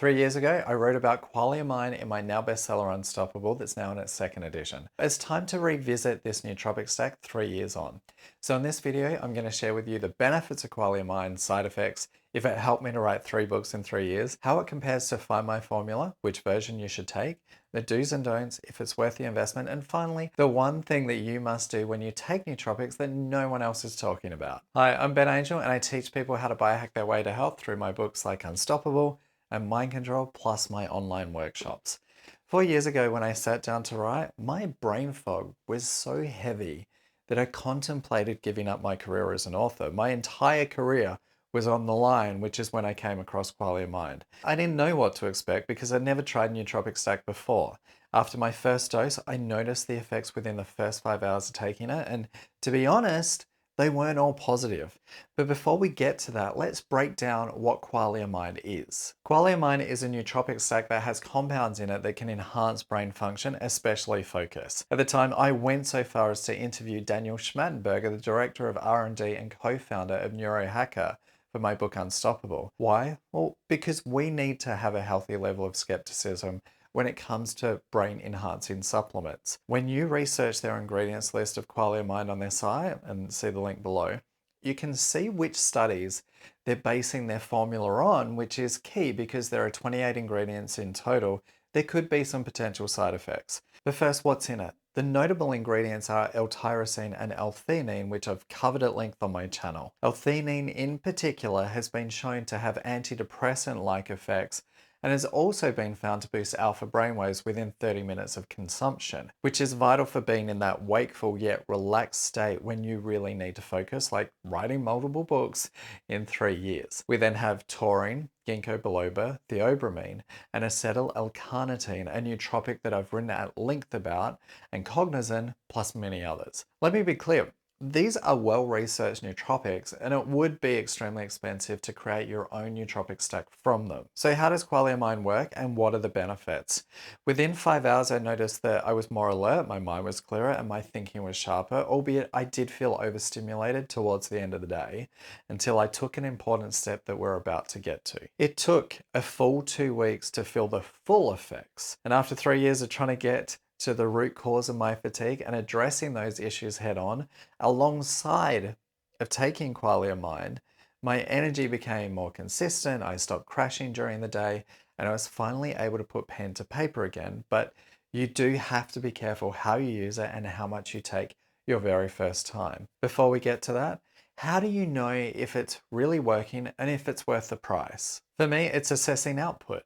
3 years ago, I wrote about Qualia Mind in my now bestseller Unstoppable that's now in its second edition. It's time to revisit this nootropic stack 3 years on. So in this video, I'm going to share with you the benefits of Qualia Mind, side effects, if it helped me to write 3 books in 3 years, how it compares to Find My Formula, which version you should take, the do's and don'ts, if it's worth the investment, and finally, the one thing that you must do when you take nootropics that no one else is talking about. Hi, I'm Ben Angel, and I teach people how to biohack their way to health through my books like Unstoppable and Mind Control, plus my online workshops. 4 years ago, when I sat down to write, my brain fog was so heavy that I contemplated giving up my career as an author. My entire career was on the line, which is when I came across Qualia Mind. I didn't know what to expect because I'd never tried nootropic stack before. After my first dose, I noticed the effects within the first 5 hours of taking it, and to be honest, they weren't all positive. But before we get to that, let's break down what Qualia Mind is. Qualia Mind is a nootropic stack that has compounds in it that can enhance brain function, especially focus. At the time, I went so far as to interview Daniel Schmattenberger, the director of R&D and co-founder of Neurohacker, for my book Unstoppable. Why? Well, because we need to have a healthy level of skepticism when it comes to brain enhancing supplements. When you research their ingredients list of Qualia Mind on their site, and see the link below, you can see which studies they're basing their formula on, which is key because there are 28 ingredients in total. There could be some potential side effects. But first, what's in it? The notable ingredients are L-tyrosine and L-theanine, which I've covered at length on my channel. L-theanine in particular has been shown to have antidepressant-like effects and has also been found to boost alpha brainwaves within 30 minutes of consumption, which is vital for being in that wakeful yet relaxed state when you really need to focus, like writing multiple books in 3 years. We then have taurine, ginkgo biloba, theobromine, and acetyl-L-carnitine, a nootropic that I've written at length about, and cognizin, plus many others. Let me be clear. These are well-researched nootropics, and it would be extremely expensive to create your own nootropic stack from them. So how does Qualia Mind work, and what are the benefits? Within 5 hours, I noticed that I was more alert, my mind was clearer, and my thinking was sharper, albeit I did feel overstimulated towards the end of the day, until I took an important step that we're about to get to. It took a full 2 weeks to feel the full effects, and after 3 years of trying to get to the root cause of my fatigue and addressing those issues head on, alongside of taking Qualia Mind, my energy became more consistent, I stopped crashing during the day, and I was finally able to put pen to paper again. But you do have to be careful how you use it and how much you take your very first time. Before we get to that, how do you know if it's really working and if it's worth the price? For me, it's assessing output.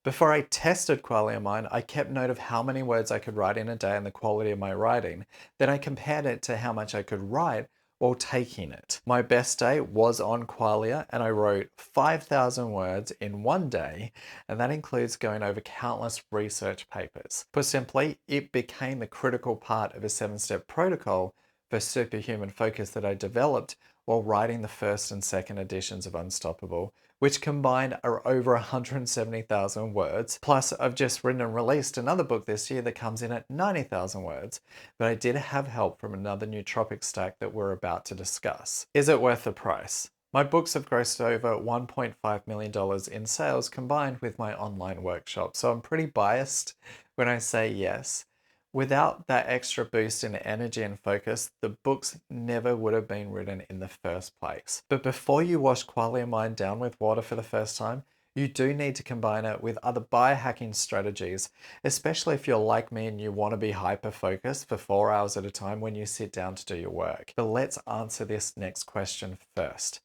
Before I tested Qualia Mind, I kept note of how many words I could write in a day and the quality of my writing. Then I compared it to how much I could write while taking it. My best day was on Qualia, and I wrote 5,000 words in 1 day, and that includes going over countless research papers. Put simply, it became the critical part of a 7-step protocol for superhuman focus that I developed while writing the first and second editions of Unstoppable, which combined are over 170,000 words. Plus, I've just written and released another book this year that comes in at 90,000 words, but I did have help from another nootropic stack that we're about to discuss. Is it worth the price? My books have grossed over $1.5 million in sales combined with my online workshop, so I'm pretty biased when I say yes. Without that extra boost in energy and focus, the books never would have been written in the first place. But before you wash Qualia Mind down with water for the first time, you do need to combine it with other biohacking strategies, especially if you're like me and you want to be hyper-focused for 4 hours at a time when you sit down to do your work. But let's answer this next question first.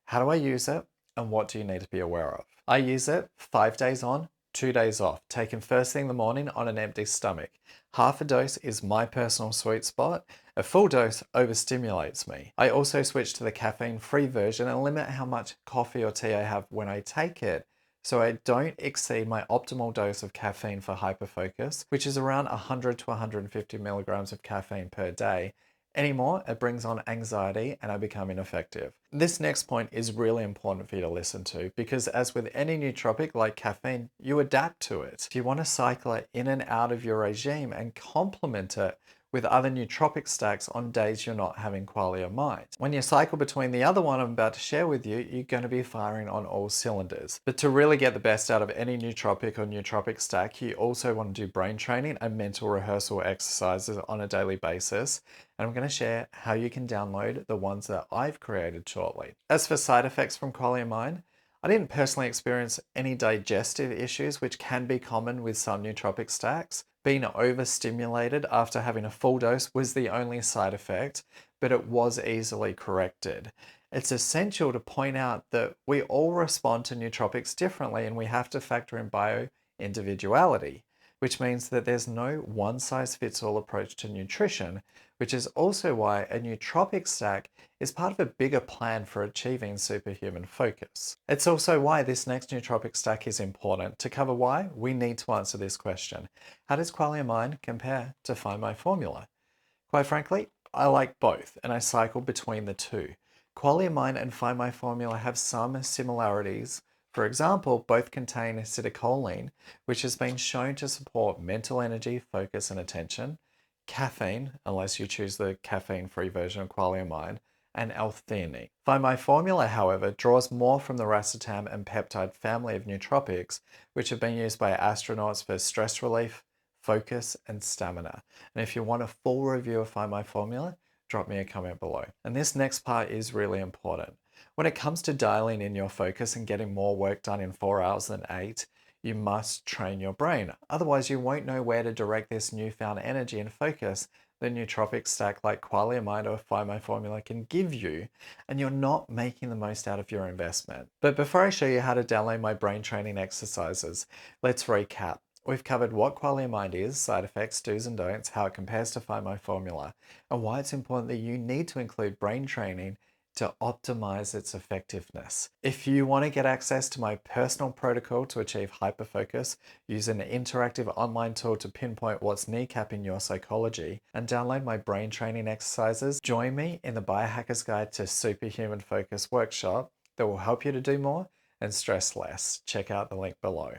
How do I use it, and what do you need to be aware of? I use it 5 days on, 2 days off, taken first thing in the morning on an empty stomach. Half a dose is my personal sweet spot. A full dose overstimulates me. I also switch to the caffeine-free version and limit how much coffee or tea I have when I take it, so I don't exceed my optimal dose of caffeine for hyperfocus, which is around 100 to 150 milligrams of caffeine per day. Anymore, it brings on anxiety and I become ineffective. This next point is really important for you to listen to because as with any nootropic like caffeine, you adapt to it. If you want to cycle it in and out of your regime and complement it with other nootropic stacks on days you're not having Qualia Mind. When you cycle between the other one I'm about to share with you, you're going to be firing on all cylinders. But to really get the best out of any nootropic or nootropic stack, you also want to do brain training and mental rehearsal exercises on a daily basis. And I'm going to share how you can download the ones that I've created shortly. As for side effects from Qualia Mind, I didn't personally experience any digestive issues, which can be common with some nootropic stacks. Being overstimulated after having a full dose was the only side effect, but it was easily corrected. It's essential to point out that we all respond to nootropics differently, and we have to factor in bio-individuality, which means that there's no one-size-fits-all approach to nutrition, which is also why a nootropic stack is part of a bigger plan for achieving superhuman focus. It's also why this next nootropic stack is important. To cover why, we need to answer this question. How does Qualia Mind compare to Find My Formula? Quite frankly, I like both, and I cycle between the two. Qualia Mind and Find My Formula have some similarities. For example, both contain acetylcholine, which has been shown to support mental energy, focus, and attention, caffeine, unless you choose the caffeine-free version of Qualia Mind, and L-theanine. Find My Formula, however, draws more from the racetam and peptide family of nootropics, which have been used by astronauts for stress relief, focus, and stamina. And if you want a full review of Find My Formula, drop me a comment below. And this next part is really important. When it comes to dialing in your focus and getting more work done in 4 hours than 8, you must train your brain. Otherwise, you won't know where to direct this newfound energy and focus the nootropic stack like Qualia Mind or Find My Formula can give you, and you're not making the most out of your investment. But before I show you how to download my brain training exercises, let's recap. We've covered what Qualia Mind is, side effects, do's and don'ts, how it compares to Find My Formula, and why it's important that you need to include brain training to optimize its effectiveness. If you want to get access to my personal protocol to achieve hyperfocus, use an interactive online tool to pinpoint what's kneecapping your psychology, and download my brain training exercises, join me in the Biohacker's Guide to Superhuman Focus workshop that will help you to do more and stress less. Check out the link below.